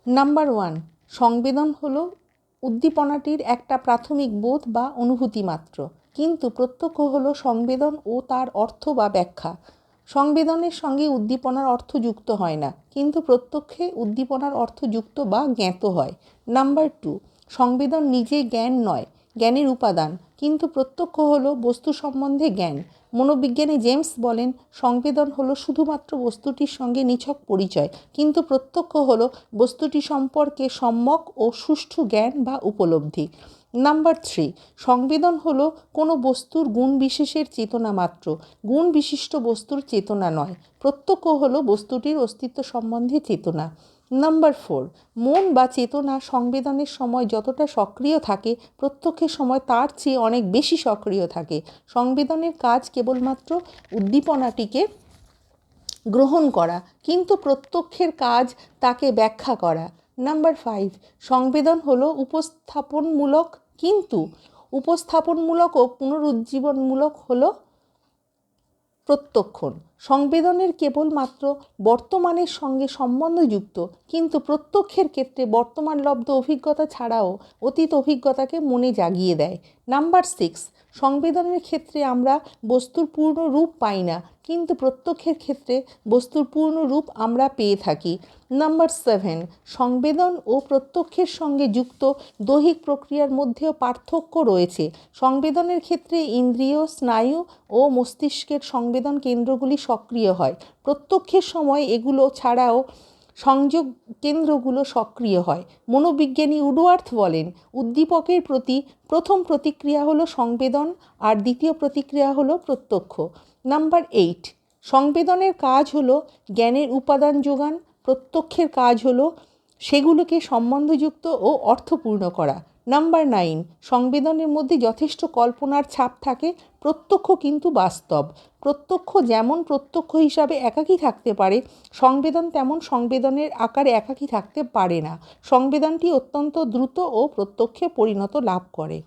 Number 1, সংবেদন হলো উদ্দীপনাটির একটা প্রাথমিক বোধ বা অনুভূতি মাত্র, কিন্তু প্রত্যক্ষ হলো সংবেদন ও তার অর্থ বা ব্যাখ্যা। সংবেদনের সঙ্গে উদ্দীপনার অর্থ যুক্ত হয় না, কিন্তু প্রত্যক্ষে উদ্দীপনার অর্থ যুক্ত বা জ্ঞাত হয়। নাম্বার 2, সংবেদন নিজে জ্ঞান নয়, জ্ঞানের উপাদান, কিন্তু প্রত্যক্ষ হলো বস্তু সম্বন্ধে জ্ঞান। মনোবিজ্ঞানী জেমস বলেন, সংবেদন হলো শুধুমাত্র বস্তুটির সঙ্গে নিছক পরিচয়, কিন্তু প্রত্যক্ষ হলো বস্তুটি সম্পর্কে সম্যক ও সুষ্ঠু জ্ঞান বা উপলব্ধি। নাম্বার 3, সংবেদন হলো কোনো বস্তুর গুণ বিশেষের চেতনা মাত্র, গুণ বিশিষ্ট বস্তুর চেতনা নয়। প্রত্যক্ষ হলো বস্তুটির অস্তিত্ব সম্বন্ধে চেতনা। নাম্বার 4, মন বা চেতনা সংবেদনের সময় যতটা সক্রিয় থাকে, প্রত্যক্ষের সময় তার চেয়ে অনেক বেশি সক্রিয় থাকে। সংবেদনের কাজ কেবলমাত্র উদ্দীপনাটিকে গ্রহণ করা, কিন্তু প্রত্যক্ষের কাজ তাকে ব্যাখ্যা করা। নাম্বার 5, সংবেদন হলো উপস্থাপনমূলক, কিন্তু উপস্থাপনমূলক ও পুনরুজ্জীবনমূলক হলো প্রত্যক্ষণ। সংবেদনের কেবলমাত্র বর্তমানের সঙ্গে সম্বন্ধযুক্ত, কিন্তু প্রত্যক্ষের ক্ষেত্রে বর্তমান লব্ধ অভিজ্ঞতা ছাড়াও অতীত অভিজ্ঞতাকে মনে জাগিয়ে দেয়। নাম্বার 6, সংবেদনের ক্ষেত্রে আমরা বস্তুর পূর্ণ রূপ পাই না, কিন্তু প্রত্যক্ষের ক্ষেত্রে বস্তুর পূর্ণ রূপ আমরা পেয়ে থাকি। নাম্বার 7, সংবেদন ও প্রত্যক্ষের সঙ্গে যুক্ত দৈহিক প্রক্রিয়ার মধ্যেও পার্থক্য রয়েছে। সংবেদনের ক্ষেত্রে ইন্দ্রিয়, স্নায়ু ও মস্তিষ্কের সংবেদন কেন্দ্রগুলি সক্রিয় হয়। প্রত্যক্ষের সময় এগুলো ছাড়াও সংযোগ কেন্দ্রগুলো সক্রিয় হয়। মনোবিজ্ঞানী উডওয়ার্থ বলেন, উদ্দীপকের প্রতি প্রথম প্রতিক্রিয়া হলো সংবেদন, আর দ্বিতীয় প্রতিক্রিয়া হলো প্রত্যক্ষ। নাম্বার 8, সংবেদনের কাজ হলো জ্ঞানের উপাদান যোগান, প্রত্যক্ষের কাজ হলো সেগুলোকে সম্বন্ধযুক্ত ও অর্থপূর্ণ করা। নাম্বার 9, সংবেদনের মধ্যে যথেষ্ট কল্পনার ছাপ থাকে, প্রত্যক্ষ কিন্তু বাস্তব। প্রত্যক্ষ যেমন প্রত্যক্ষ হিসাবে একাকী থাকতে পারে, সংবেদন তেমন সংবেদনের আকারে একাকী থাকতে পারে না। সংবেদনটি অত্যন্ত দ্রুত ও প্রত্যক্ষে পরিণত লাভ করে।